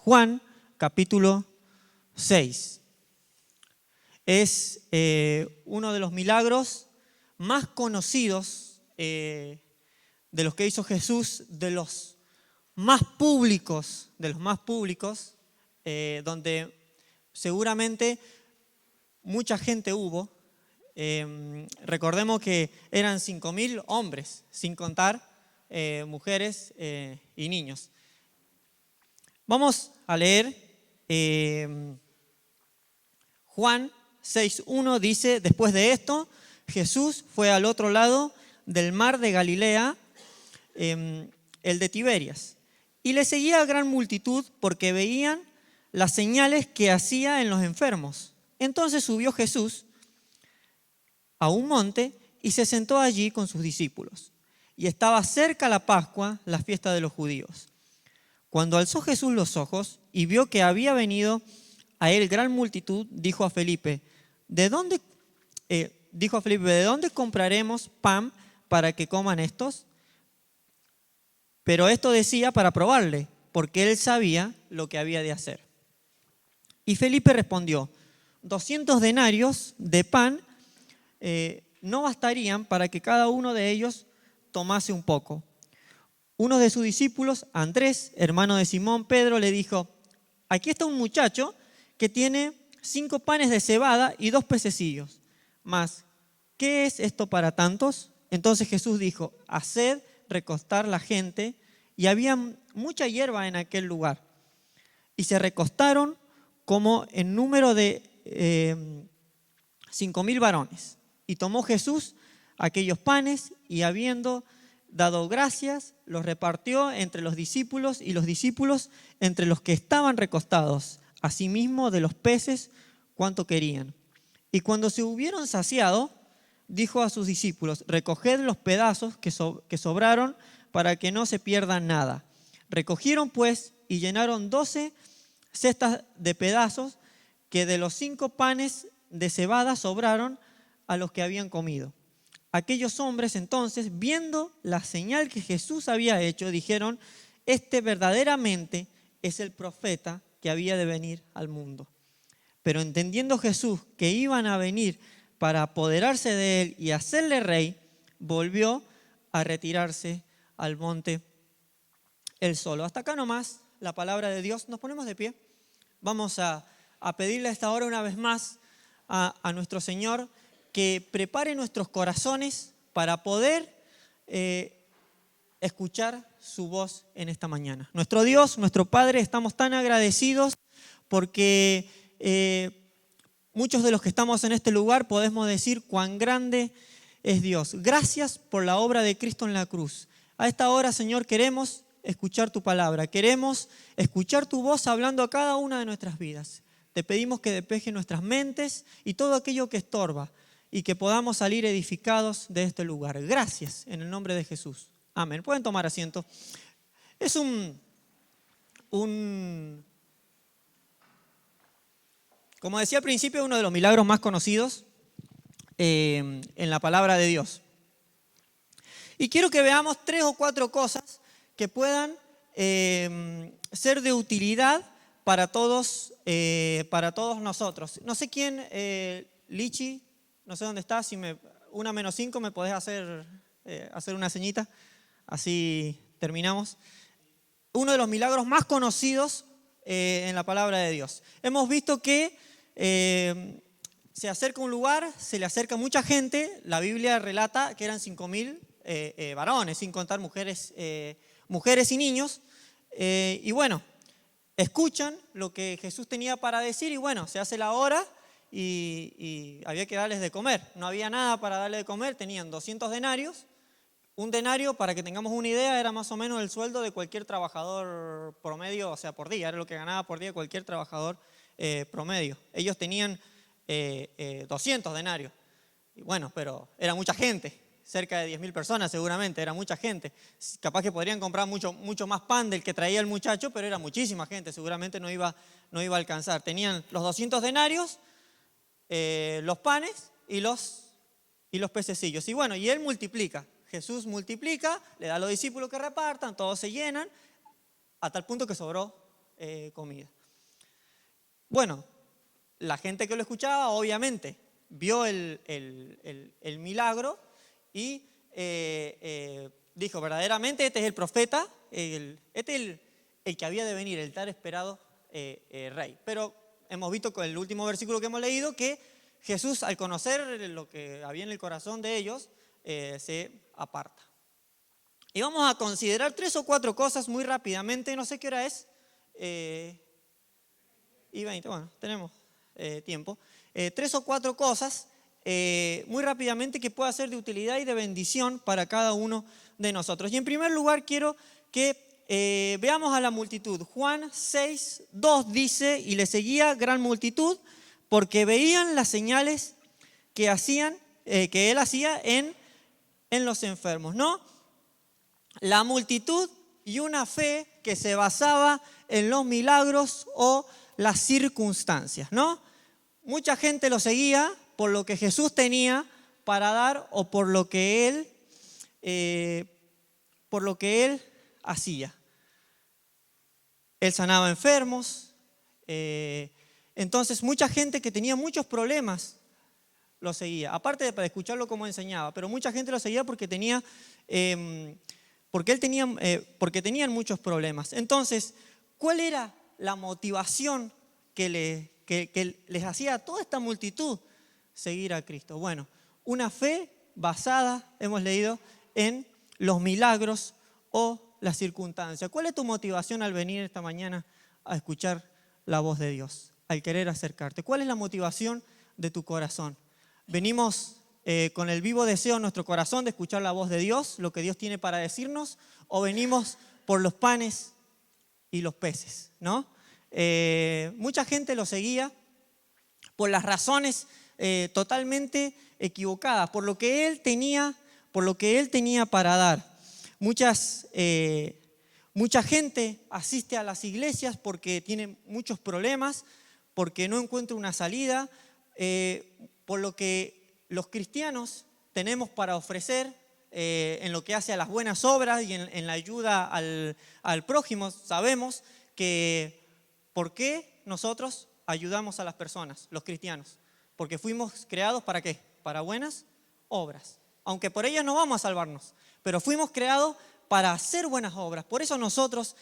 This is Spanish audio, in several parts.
Juan, capítulo 6. Es uno de los milagros más conocidos de los que hizo Jesús, de los más públicos, donde seguramente mucha gente hubo. Recordemos que eran 5.000 hombres, sin contar mujeres y niños. Vamos a leer Juan 6:1, dice: después de esto, Jesús fue al otro lado del mar de Galilea, el de Tiberias, y le seguía gran multitud porque veían las señales que hacía en los enfermos. Entonces subió Jesús a un monte y se sentó allí con sus discípulos. Y estaba cerca la Pascua, la fiesta de los judíos. Cuando alzó Jesús los ojos y vio que había venido a él gran multitud, dijo a Felipe, ¿de dónde compraremos pan para que coman estos? Pero esto decía para probarle, porque él sabía lo que había de hacer. Y Felipe respondió, 200 denarios de pan no bastarían para que cada uno de ellos tomase un poco. Uno de sus discípulos, Andrés, hermano de Simón Pedro, le dijo, aquí está un muchacho que tiene 5 panes de cebada y 2 pececillos. Mas, ¿qué es esto para tantos? Entonces Jesús dijo, haced recostar la gente, y había mucha hierba en aquel lugar. Y se recostaron como en número de 5.000 varones. Y tomó Jesús aquellos panes y habiendo dado gracias, los repartió entre los discípulos y los discípulos entre los que estaban recostados, asimismo de los peces cuanto querían. Y cuando se hubieron saciado, dijo a sus discípulos, recoged los pedazos que sobraron para que no se pierda nada. Recogieron pues y llenaron 12 cestas de pedazos que de los 5 panes de cebada sobraron a los que habían comido. Aquellos hombres entonces, viendo la señal que Jesús había hecho, dijeron, este verdaderamente es el profeta que había de venir al mundo. Pero entendiendo Jesús que iban a venir para apoderarse de él y hacerle rey, volvió a retirarse al monte él solo. Hasta acá nomás la palabra de Dios. Nos ponemos de pie. Vamos a pedirle a esta hora una vez más a nuestro Señor que prepare nuestros corazones para poder escuchar su voz en esta mañana. Nuestro Dios, nuestro Padre, estamos tan agradecidos porque muchos de los que estamos en este lugar podemos decir cuán grande es Dios. Gracias por la obra de Cristo en la cruz. A esta hora, Señor, queremos escuchar tu palabra, queremos escuchar tu voz hablando a cada una de nuestras vidas. Te pedimos que despeje nuestras mentes y todo aquello que estorba, y que podamos salir edificados de este lugar. Gracias, en el nombre de Jesús. Amén. Pueden tomar asiento. Es como decía al principio, uno de los milagros más conocidos en la palabra de Dios. Y quiero que veamos 3 o 4 cosas que puedan ser de utilidad para todos nosotros. No sé quién, Lichi, no sé dónde estás, si 1-5 me podés hacer una señita, así terminamos. Uno de los milagros más conocidos en la palabra de Dios. Hemos visto que se acerca a un lugar, se le acerca mucha gente, la Biblia relata que eran 5.000 varones, sin contar mujeres y niños, y bueno, escuchan lo que Jesús tenía para decir y bueno, se hace la hora. Y había que darles de comer. No había nada para darle de comer, tenían 200 denarios. Un denario, para que tengamos una idea, era más o menos el sueldo de cualquier trabajador promedio, o sea, por día, era lo que ganaba por día cualquier trabajador promedio. Ellos tenían 200 denarios. Y bueno, pero era mucha gente, cerca de 10.000 personas seguramente, era mucha gente. Capaz que podrían comprar mucho más pan del que traía el muchacho, pero era muchísima gente, seguramente no iba a alcanzar. Tenían los 200 denarios, los panes y los pececillos. Y bueno, y él multiplica. Jesús multiplica, le da a los discípulos que repartan, todos se llenan, a tal punto que sobró comida. Bueno, la gente que lo escuchaba obviamente vio el milagro y dijo, verdaderamente este es el profeta, este es el que había de venir, el tan esperado rey. Pero hemos visto con el último versículo que hemos leído que Jesús, al conocer lo que había en el corazón de ellos, se aparta. Y vamos a considerar 3 o 4 cosas muy rápidamente, no sé qué hora es, y 20, bueno, tenemos tiempo. 3 o 4 cosas muy rápidamente que pueda ser de utilidad y de bendición para cada uno de nosotros. Y en primer lugar quiero que veamos a la multitud. Juan 6:2 dice, y le seguía gran multitud, porque veían las señales que él hacía en los enfermos, ¿no? La multitud y una fe que se basaba en los milagros o las circunstancias, ¿no? Mucha gente lo seguía por lo que Jesús tenía para dar o por lo que él hacía. Él sanaba enfermos, entonces mucha gente que tenía muchos problemas lo seguía, aparte de para escucharlo como enseñaba, pero mucha gente lo seguía porque tenían muchos problemas. Entonces, ¿cuál era la motivación que les hacía a toda esta multitud seguir a Cristo? Bueno, una fe basada, hemos leído, en los milagros o las circunstancias. ¿Cuál es tu motivación al venir esta mañana a escuchar la voz de Dios, al querer acercarte? ¿Cuál es la motivación de tu corazón? ¿Venimos con el vivo deseo en nuestro corazón de escuchar la voz de Dios, lo que Dios tiene para decirnos, o venimos por los panes y los peces, ¿no? Mucha gente lo seguía por las razones totalmente equivocadas, por lo que él tenía para dar. Mucha gente asiste a las iglesias porque tiene muchos problemas, porque no encuentra una salida, por lo que los cristianos tenemos para ofrecer en lo que hace a las buenas obras y en la ayuda al prójimo. Sabemos que ¿por qué nosotros ayudamos a las personas, los cristianos? Porque fuimos creados ¿para qué? Para buenas obras. Aunque por ellas no vamos a salvarnos, pero fuimos creados para hacer buenas obras. Por eso nosotros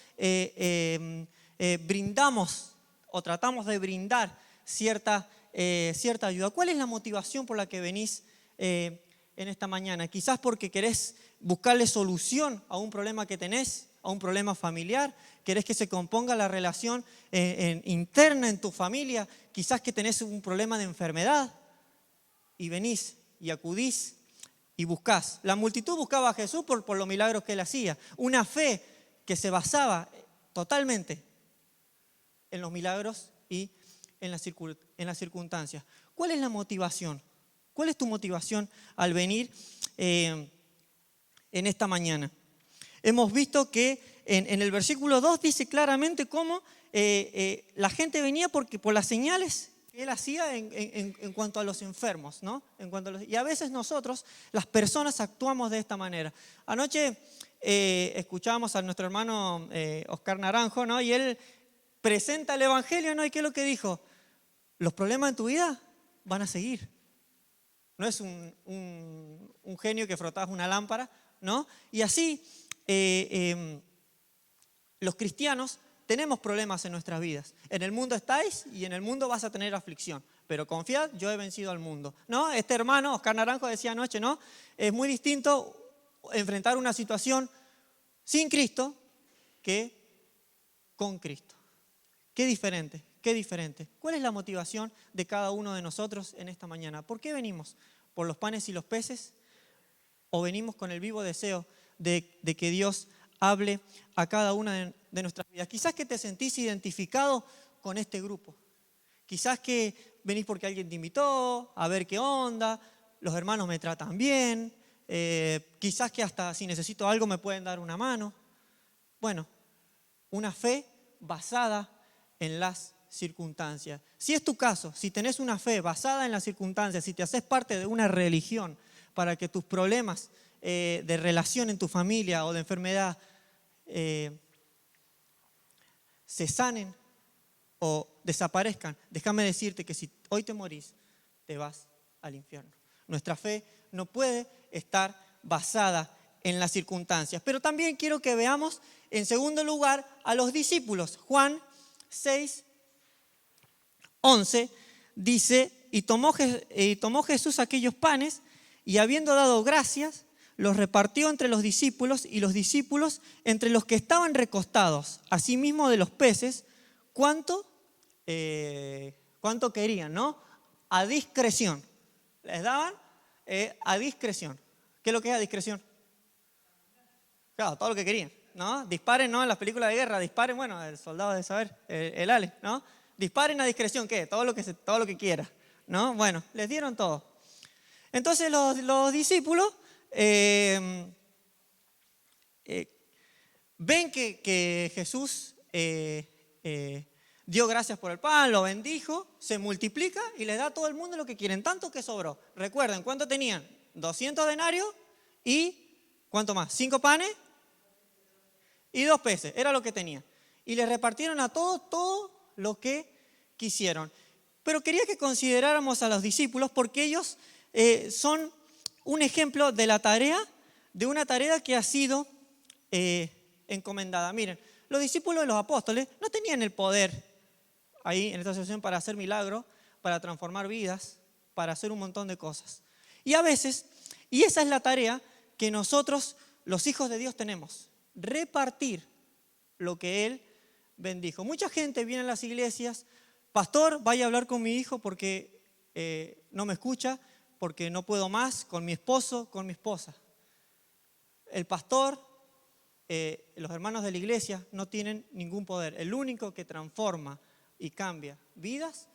brindamos o tratamos de brindar cierta ayuda. ¿Cuál es la motivación por la que venís en esta mañana? Quizás porque querés buscarle solución a un problema que tenés, a un problema familiar, querés que se componga la relación interna en tu familia, quizás que tenés un problema de enfermedad y venís y acudís y buscás. La multitud buscaba a Jesús por los milagros que él hacía, una fe que se basaba totalmente en los milagros y en las circunstancias. ¿Cuál es la motivación? ¿Cuál es tu motivación al venir en esta mañana? Hemos visto que en el versículo 2 dice claramente cómo la gente venía por las señales que él hacía en cuanto a los enfermos, ¿no? Y a veces nosotros, las personas, actuamos de esta manera. Anoche escuchábamos a nuestro hermano Oscar Naranjo, ¿no? Y él presenta el Evangelio, ¿no? ¿Y qué es lo que dijo? Los problemas en tu vida van a seguir. No es un genio que frotás una lámpara, ¿no? Y así los cristianos tenemos problemas en nuestras vidas. En el mundo estáis y en el mundo vas a tener aflicción. Pero confiad, yo he vencido al mundo, ¿no? Este hermano, Oscar Naranjo, decía anoche, ¿no? Es muy distinto enfrentar una situación sin Cristo que con Cristo. Qué diferente, qué diferente. ¿Cuál es la motivación de cada uno de nosotros en esta mañana? ¿Por qué venimos? ¿Por los panes y los peces? ¿O venimos con el vivo deseo de que Dios hable a cada una de nuestras vidas? Quizás que te sentís identificado con este grupo. Quizás que venís porque alguien te invitó a ver qué onda, los hermanos me tratan bien, quizás que hasta si necesito algo me pueden dar una mano. Bueno, una fe basada en las circunstancias. Si es tu caso, si tenés una fe basada en las circunstancias, si te haces parte de una religión para que tus problemas de relación en tu familia o de enfermedad se sanen o desaparezcan, déjame decirte que si hoy te morís, te vas al infierno. Nuestra fe no puede estar basada en las circunstancias. Pero también quiero que veamos, en segundo lugar, a los discípulos. Juan 6:11 dice, y tomó Jesús aquellos panes, y habiendo dado gracias, los repartió entre los discípulos, y los discípulos entre los que estaban recostados, asimismo de los peces, ¿cuánto querían, no? A discreción. Les daban a discreción. ¿Qué es lo que es a discreción? Claro, todo lo que querían, ¿no? Disparen, ¿no? En las películas de guerra, disparen, bueno, el soldado de saber, el Ale, ¿no? Disparen a discreción, ¿qué? Todo lo que quiera, ¿no? Bueno, les dieron todo. Entonces los discípulos ven que Jesús dio gracias por el pan, lo bendijo, se multiplica y les da a todo el mundo lo que quieren, tanto que sobró. Recuerden, ¿cuánto tenían? 200 denarios y, ¿cuánto más? 5 panes y 2 peces, era lo que tenían. Y les repartieron a todos todo lo que quisieron. Pero quería que consideráramos a los discípulos porque ellos son un ejemplo de una tarea que ha sido encomendada. Miren, los discípulos de los apóstoles no tenían el poder ahí en esta situación para hacer milagros, para transformar vidas, para hacer un montón de cosas. Y a veces, y esa es la tarea que nosotros, los hijos de Dios, tenemos, repartir lo que Él bendijo. Mucha gente viene a las iglesias, pastor, vaya a hablar con mi hijo porque no me escucha, porque no puedo más, con mi esposo, con mi esposa. El pastor, los hermanos de la iglesia no tienen ningún poder. El único que transforma y cambia vidas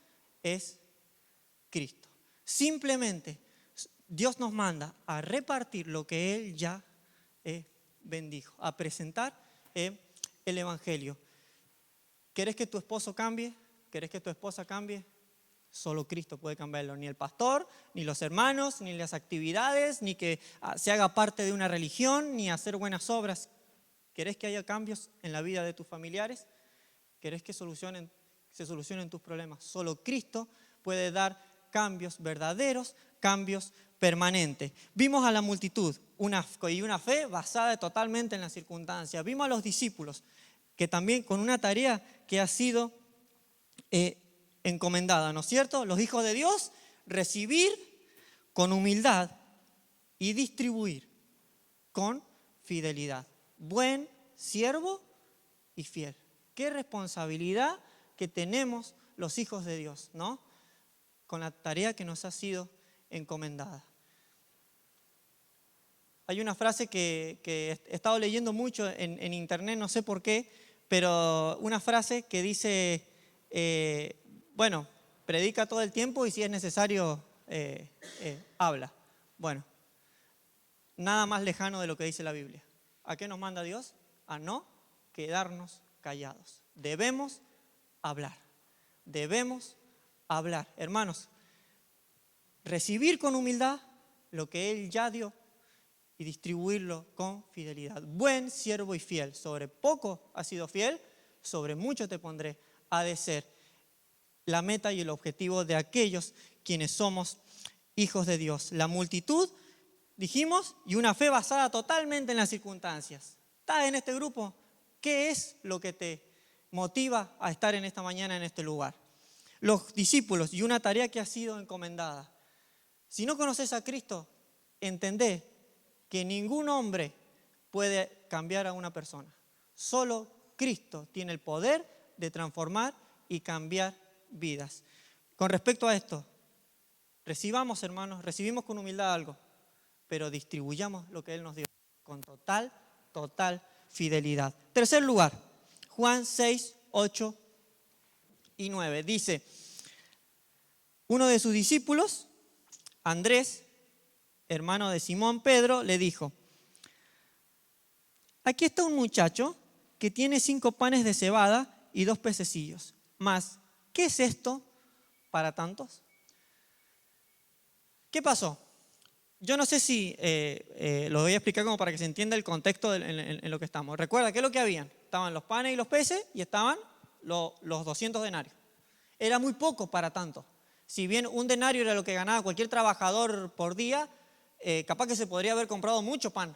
es Cristo. Simplemente Dios nos manda a repartir lo que Él ya bendijo, a presentar el Evangelio. ¿Querés que tu esposo cambie? ¿Querés que tu esposa cambie? Solo Cristo puede cambiarlo. Ni el pastor, ni los hermanos, ni las actividades, ni que se haga parte de una religión, ni hacer buenas obras. ¿Querés que haya cambios en la vida de tus familiares? ¿Querés que se solucionen tus problemas? Solo Cristo puede dar cambios verdaderos, cambios permanentes. Vimos a la multitud y una fe basada totalmente en las circunstancias. Vimos a los discípulos que también con una tarea que ha sido encomendada, ¿no es cierto? Los hijos de Dios, recibir con humildad y distribuir con fidelidad. Buen siervo y fiel. Qué responsabilidad que tenemos los hijos de Dios, ¿no? Con la tarea que nos ha sido encomendada. Hay una frase que he estado leyendo mucho en internet, no sé por qué, pero una frase que dice, bueno, predica todo el tiempo y si es necesario, habla. Bueno, nada más lejano de lo que dice la Biblia. ¿A qué nos manda Dios? A no quedarnos callados. Debemos hablar. Debemos hablar. Hermanos, recibir con humildad lo que Él ya dio y distribuirlo con fidelidad. Buen siervo y fiel. Sobre poco has sido fiel, sobre mucho te pondré. Ha de ser la meta y el objetivo de aquellos quienes somos hijos de Dios. La multitud, dijimos, y una fe basada totalmente en las circunstancias. ¿Estás en este grupo? ¿Qué es lo que te motiva a estar en esta mañana en este lugar? Los discípulos y una tarea que ha sido encomendada. Si no conoces a Cristo, entendé que ningún hombre puede cambiar a una persona. Solo Cristo tiene el poder de transformar y cambiar vidas. Con respecto a esto, recibamos, hermanos, recibimos con humildad algo, pero distribuyamos lo que Él nos dio con total fidelidad. Tercer lugar, Juan 6, 8 y 9. Dice, uno de sus discípulos, Andrés, hermano de Simón Pedro, le dijo, aquí está un muchacho que tiene 5 panes de cebada y 2 pececillos. Mas, ¿qué es esto para tantos? ¿Qué pasó? Yo no sé si lo voy a explicar como para que se entienda el contexto en lo que estamos. Recuerda, ¿qué es lo que habían? Estaban los panes y los peces y estaban los 200 denarios. Era muy poco para tanto. Si bien un denario era lo que ganaba cualquier trabajador por día, capaz que se podría haber comprado mucho pan.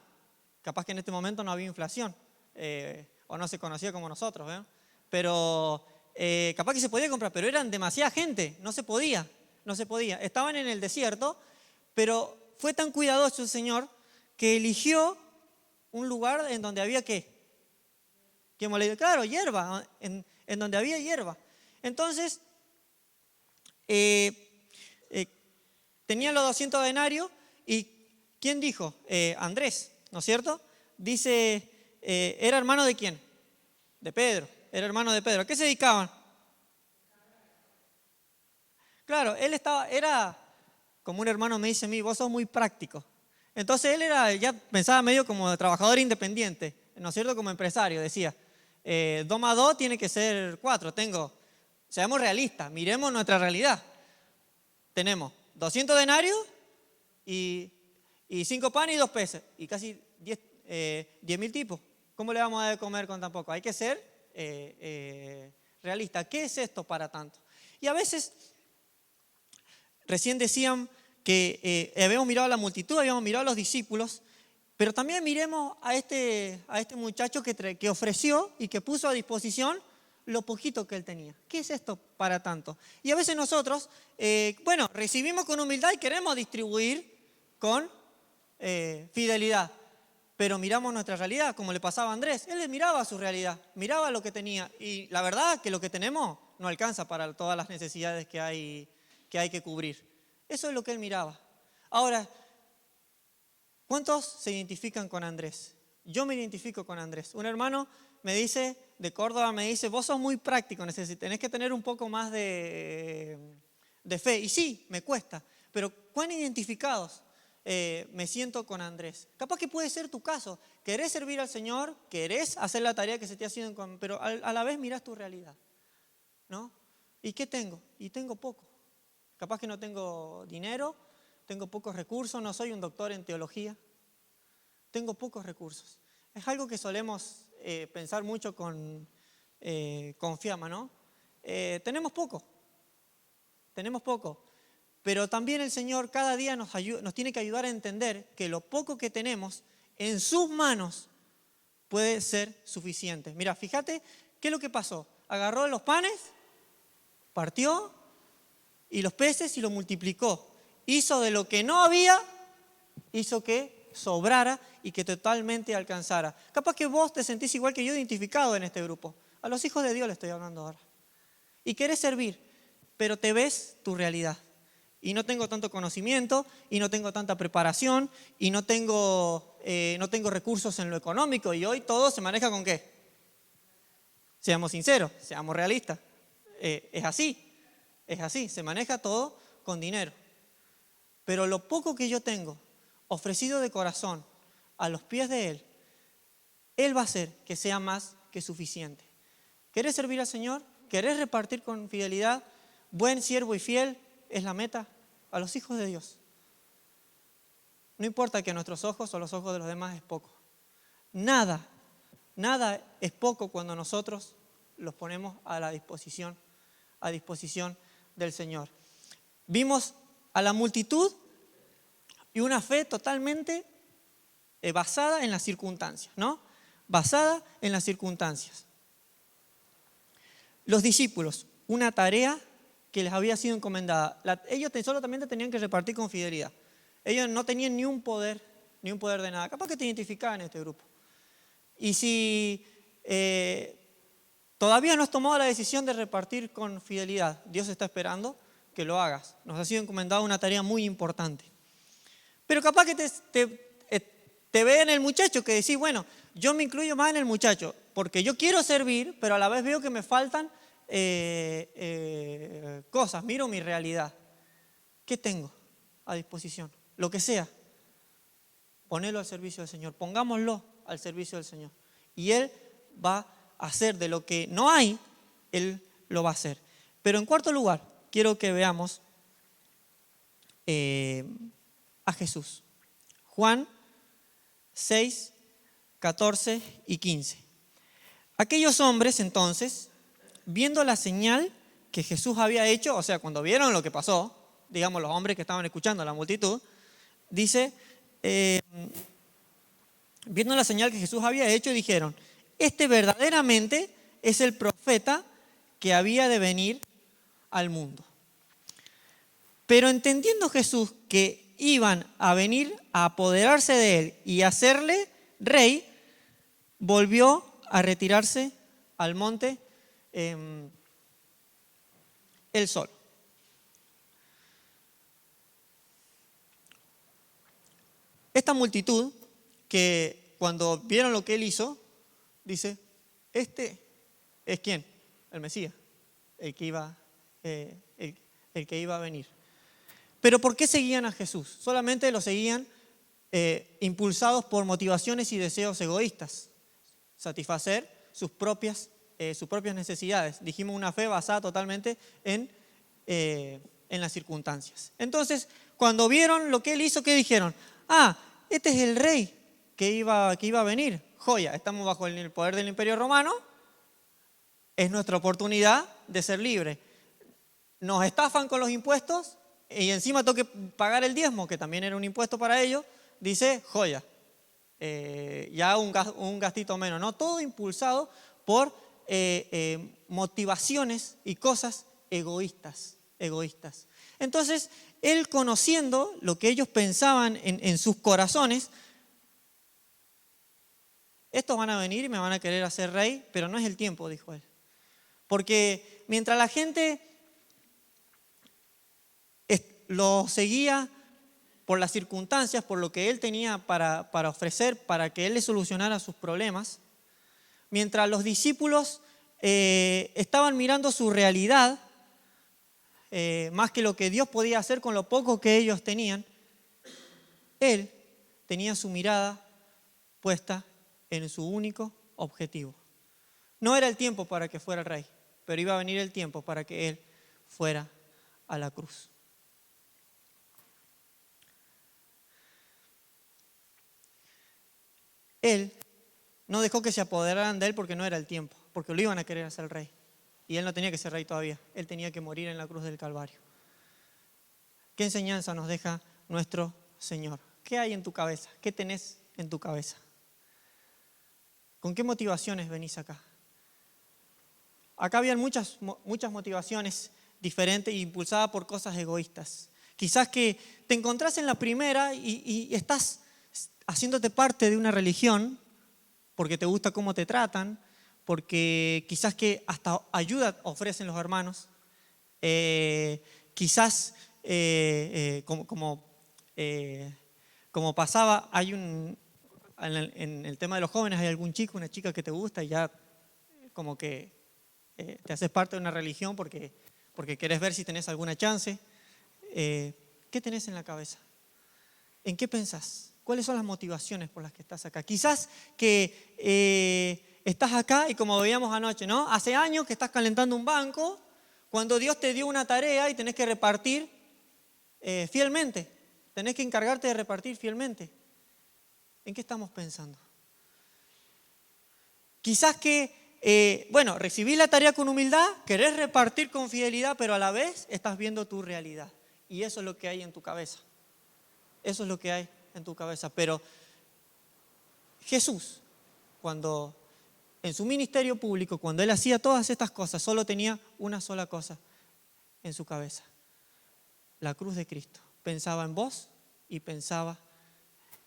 Capaz que en este momento no había inflación, o no se conocía como nosotros, ¿eh? Pero capaz que se podía comprar, pero eran demasiada gente, no se podía. Estaban en el desierto, pero fue tan cuidadoso el Señor que eligió un lugar en donde había ¿qué? Claro, hierba, en donde había hierba. Entonces, tenían los 200 denarios y ¿quién dijo? Andrés, ¿no es cierto? Dice, ¿era hermano de quién? De Pedro, era hermano de Pedro. ¿A qué se dedicaban? Claro, él era, como un hermano me dice a mí, vos sos muy práctico. Entonces él ya pensaba medio como trabajador independiente, ¿no es cierto? Como empresario, decía, 2 más 2 tiene que ser 4, seamos realistas, miremos nuestra realidad. Tenemos 200 denarios y 5 panes y 2 peces, y casi 10.000 tipos. ¿Cómo le vamos a dar de comer con tan poco? Hay que ser realistas. ¿Qué es esto para tanto? Y a veces, recién decían que habíamos mirado a la multitud, habíamos mirado a los discípulos, pero también miremos a este muchacho que ofreció y que puso a disposición lo poquito que él tenía. ¿Qué es esto para tanto? Y a veces nosotros, recibimos con humildad y queremos distribuir con fidelidad, pero miramos nuestra realidad, como le pasaba a Andrés. Él miraba su realidad, miraba lo que tenía, y la verdad que lo que tenemos no alcanza para todas las necesidades que hay que cubrir. Eso es lo que él miraba. Ahora, ¿cuántos se identifican con Andrés? Yo me identifico con Andrés. Un hermano me dice, de Córdoba, me dice, vos sos muy práctico, tenés que tener un poco más de fe. Y sí, me cuesta, pero ¿cuán identificados me siento con Andrés? Capaz que puede ser tu caso. Querés servir al Señor, querés hacer la tarea que se te ha sido, pero a la vez mirás tu realidad, ¿no? ¿Y qué tengo? Y tengo poco. Capaz que no tengo dinero, tengo pocos recursos, no soy un doctor en teología, tengo pocos recursos. Es algo que solemos pensar mucho con Fiamma, ¿no? Tenemos poco, pero también el Señor cada día nos tiene que ayudar a entender que lo poco que tenemos en sus manos puede ser suficiente. Mira, fíjate, ¿qué es lo que pasó? Agarró los panes, partió, y los peces y lo multiplicó. Hizo de lo que no había, hizo que sobrara y que totalmente alcanzara. Capaz que vos te sentís igual que yo identificado en este grupo. A los hijos de Dios le estoy hablando ahora. Y querés servir, pero te ves tu realidad. Y no tengo tanto conocimiento, y no tengo tanta preparación, y no tengo recursos en lo económico. Y hoy todo se maneja ¿con qué? Seamos sinceros, seamos realistas. Es así, se maneja todo con dinero. Pero lo poco que yo tengo, ofrecido de corazón a los pies de Él, Él va a hacer que sea más que suficiente. ¿Querés servir al Señor? ¿Querés repartir con fidelidad? Buen siervo y fiel es la meta a los hijos de Dios. No importa que a nuestros ojos o los ojos de los demás es poco. Nada es poco cuando nosotros los ponemos a disposición del Señor. Vimos a la multitud y una fe totalmente basada en las circunstancias, ¿no? Basada en las circunstancias. Los discípulos, una tarea que les había sido encomendada. Ellos solamente tenían que repartir con fidelidad. Ellos no tenían ni un poder de nada. Capaz que te identificaban en este grupo. Y si todavía no has tomado la decisión de repartir con fidelidad, Dios está esperando que lo hagas. Nos ha sido encomendada una tarea muy importante. Pero capaz que te ve en el muchacho, que decís, bueno, yo me incluyo más en el muchacho, porque yo quiero servir, pero a la vez veo que me faltan cosas, miro mi realidad. ¿Qué tengo a disposición? Lo que sea, ponelo al servicio del Señor, pongámoslo al servicio del Señor. Y Él va a hacer de lo que no hay, Él lo va a hacer. Pero en cuarto lugar, quiero que veamos a Jesús. Juan 6, 14 y 15. Aquellos hombres entonces viendo la señal que Jesús había hecho, o sea, cuando vieron lo que pasó, digamos los hombres que estaban escuchando, la multitud, dice, viendo la señal que Jesús había hecho, dijeron, este verdaderamente es el profeta que había de venir al mundo. Pero entendiendo Jesús que iban a venir a apoderarse de él y hacerle rey, volvió a retirarse al monte él solo. Esta multitud, que cuando vieron lo que él hizo, dice, ¿este es quién? El Mesías, el que iba a venir. Pero ¿por qué seguían a Jesús? Solamente lo seguían impulsados por motivaciones y deseos egoístas, satisfacer sus propias necesidades. Dijimos una fe basada totalmente en las circunstancias. Entonces, cuando vieron lo que él hizo, ¿qué dijeron? Este es el rey que iba a venir. Joya, estamos bajo el poder del Imperio Romano, es nuestra oportunidad de ser libres. Nos estafan con los impuestos y encima tengo que pagar el diezmo, que también era un impuesto para ellos. Dice, joya, ya un gastito menos, ¿no? Todo impulsado por motivaciones y cosas egoístas. Entonces, él, conociendo lo que ellos pensaban en sus corazones, estos van a venir y me van a querer hacer rey, pero no es el tiempo, dijo él. Porque mientras la gente lo seguía por las circunstancias, por lo que él tenía para ofrecer, para que él le solucionara sus problemas, mientras los discípulos estaban mirando su realidad, más que lo que Dios podía hacer con lo poco que ellos tenían, él tenía su mirada puesta en su único objetivo. No era el tiempo para que fuera rey, pero iba a venir el tiempo para que él fuera a la cruz. Él no dejó que se apoderaran de él porque no era el tiempo, porque lo iban a querer hacer rey. Y él no tenía que ser rey todavía, él tenía que morir en la cruz del Calvario. ¿Qué enseñanza nos deja nuestro Señor? ¿Qué hay en tu cabeza? ¿Qué tenés en tu cabeza? ¿Con qué motivaciones venís acá? Acá habían muchas motivaciones diferentes e impulsadas por cosas egoístas. Quizás que te encontrás en la primera y estás haciéndote parte de una religión porque te gusta cómo te tratan, porque quizás que hasta ayuda ofrecen los hermanos, quizás como pasaba, hay en el tema de los jóvenes hay algún chico, una chica que te gusta y ya como que te haces parte de una religión porque querés ver si tenés alguna chance. ¿Qué tenés en la cabeza? ¿En qué pensás? ¿Cuáles son las motivaciones por las que estás acá? Quizás que estás acá y como veíamos anoche, ¿no? Hace años que estás calentando un banco cuando Dios te dio una tarea y tenés que repartir fielmente. Tenés que encargarte de repartir fielmente. ¿En qué estamos pensando? Quizás que, recibís la tarea con humildad, querés repartir con fidelidad, pero a la vez estás viendo tu realidad. Y eso es lo que hay en tu cabeza. Eso es lo que hay en tu cabeza. Pero Jesús, cuando en su ministerio público, cuando él hacía todas estas cosas, solo tenía una sola cosa en su cabeza: la cruz de Cristo. Pensaba en vos y pensaba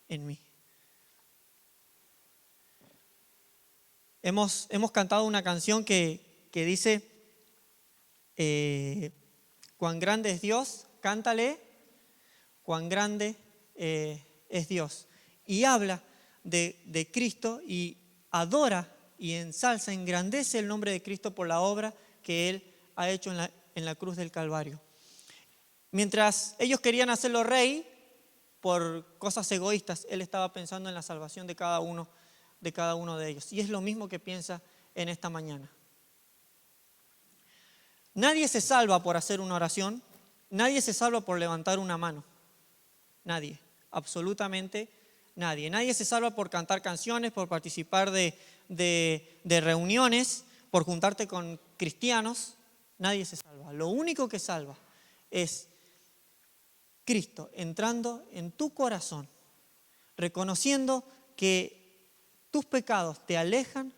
en mí. Hemos cantado una canción que dice, cuán grande es Dios, cántale, cuán grande es Dios. Y habla de Cristo y adora y ensalza, engrandece el nombre de Cristo por la obra que Él ha hecho en la cruz del Calvario. Mientras ellos querían hacerlo rey por cosas egoístas, Él estaba pensando en la salvación de cada uno de ellos. Y es lo mismo que piensa en esta mañana. Nadie se salva por hacer una oración, nadie se salva por levantar una mano. Nadie, absolutamente nadie. Nadie se salva por cantar canciones, por participar de reuniones, por juntarte con cristianos, nadie se salva. Lo único que salva es Cristo entrando en tu corazón, reconociendo que tus pecados te alejan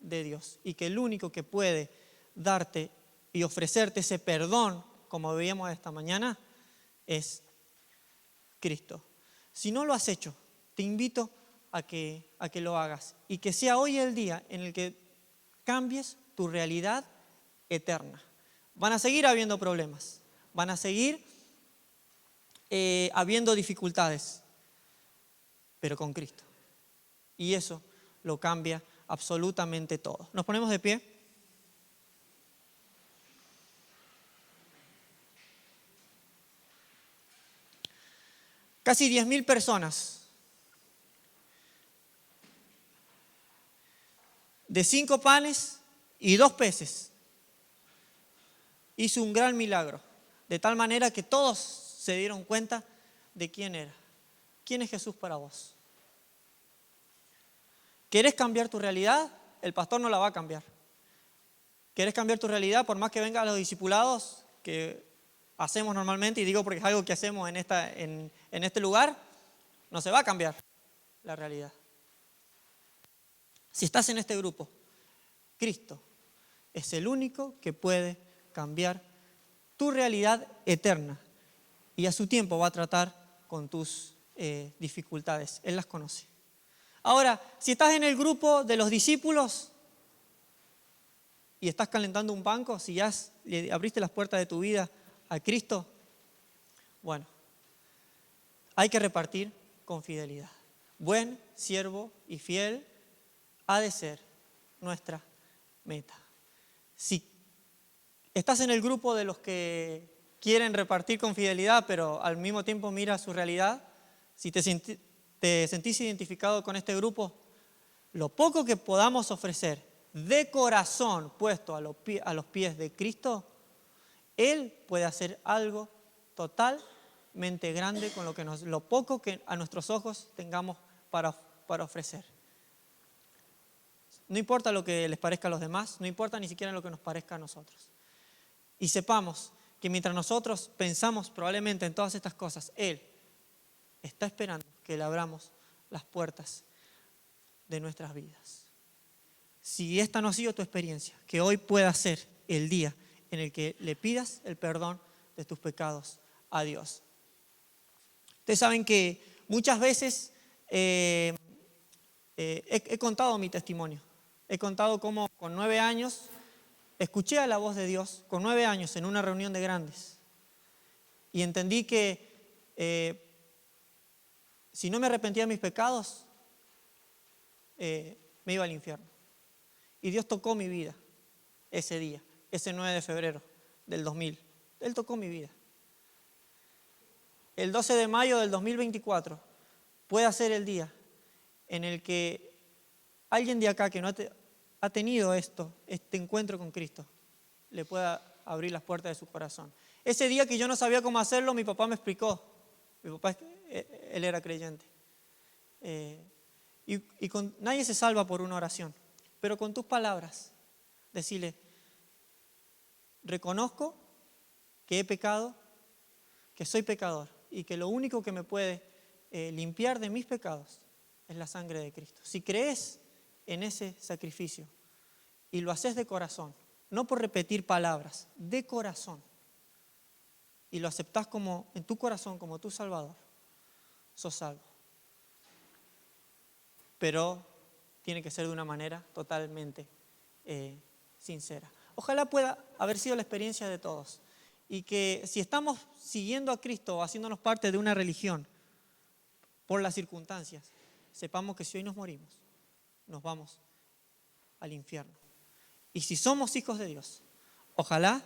de Dios y que el único que puede darte y ofrecerte ese perdón, como veíamos esta mañana, es Cristo. Si no lo has hecho, te invito a que lo hagas y que sea hoy el día en el que cambies tu realidad eterna. Van a seguir habiendo problemas, van a seguir habiendo dificultades, pero con Cristo. Y eso lo cambia absolutamente todo. ¿Nos ponemos de pie? Casi 10.000 personas de 5 panes y 2 peces hizo un gran milagro, de tal manera que todos se dieron cuenta de quién era. ¿Quién es Jesús para vos? ¿Querés cambiar tu realidad? El pastor no la va a cambiar. ¿Querés cambiar tu realidad por más que vengan los discipulados que hacemos normalmente? Y digo porque es algo que hacemos en este lugar, no se va a cambiar la realidad. Si estás en este grupo, Cristo es el único que puede cambiar tu realidad eterna y a su tiempo va a tratar con tus dificultades. Él las conoce. Ahora, si estás en el grupo de los discípulos y estás calentando un banco, si ya abriste las puertas de tu vida a Cristo, bueno, hay que repartir con fidelidad. Buen siervo y fiel ha de ser nuestra meta. Si estás en el grupo de los que quieren repartir con fidelidad, pero al mismo tiempo mira su realidad, si te sentís identificado con este grupo, lo poco que podamos ofrecer de corazón puesto a los pies de Cristo, Él puede hacer algo totalmente grande con lo poco que a nuestros ojos tengamos para ofrecer. No importa lo que les parezca a los demás, no importa ni siquiera lo que nos parezca a nosotros. Y sepamos que mientras nosotros pensamos probablemente en todas estas cosas, Él está esperando que le abramos las puertas de nuestras vidas. Si esta no ha sido tu experiencia, que hoy pueda ser el día en el que le pidas el perdón de tus pecados a Dios. Ustedes saben que muchas veces he contado mi testimonio. He contado cómo con 9 años escuché a la voz de Dios, con 9 años en una reunión de grandes. Y entendí que si no me arrepentía de mis pecados, me iba al infierno. Y Dios tocó mi vida ese día, ese 9 de febrero del 2000. Él tocó mi vida. El 12 de mayo del 2024 puede ser el día en el que alguien de acá que no ha tenido este encuentro con Cristo, le pueda abrir las puertas de su corazón. Ese día que yo no sabía cómo hacerlo, mi papá me explicó. Mi papá, él era creyente. Nadie se salva por una oración, pero con tus palabras, decirle, reconozco que he pecado, que soy pecador y que lo único que me puede limpiar de mis pecados es la sangre de Cristo. Si crees en ese sacrificio y lo haces de corazón, no por repetir palabras, de corazón, y lo aceptás en tu corazón como tu Salvador, sos salvo. Pero tiene que ser de una manera totalmente sincera. Ojalá pueda haber sido la experiencia de todos y que si estamos siguiendo a Cristo o haciéndonos parte de una religión por las circunstancias, sepamos que si hoy nos morimos, nos vamos al infierno. Y si somos hijos de Dios, ojalá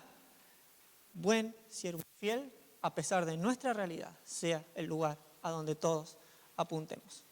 buen siervo fiel, a pesar de nuestra realidad, sea el lugar a donde todos apuntemos.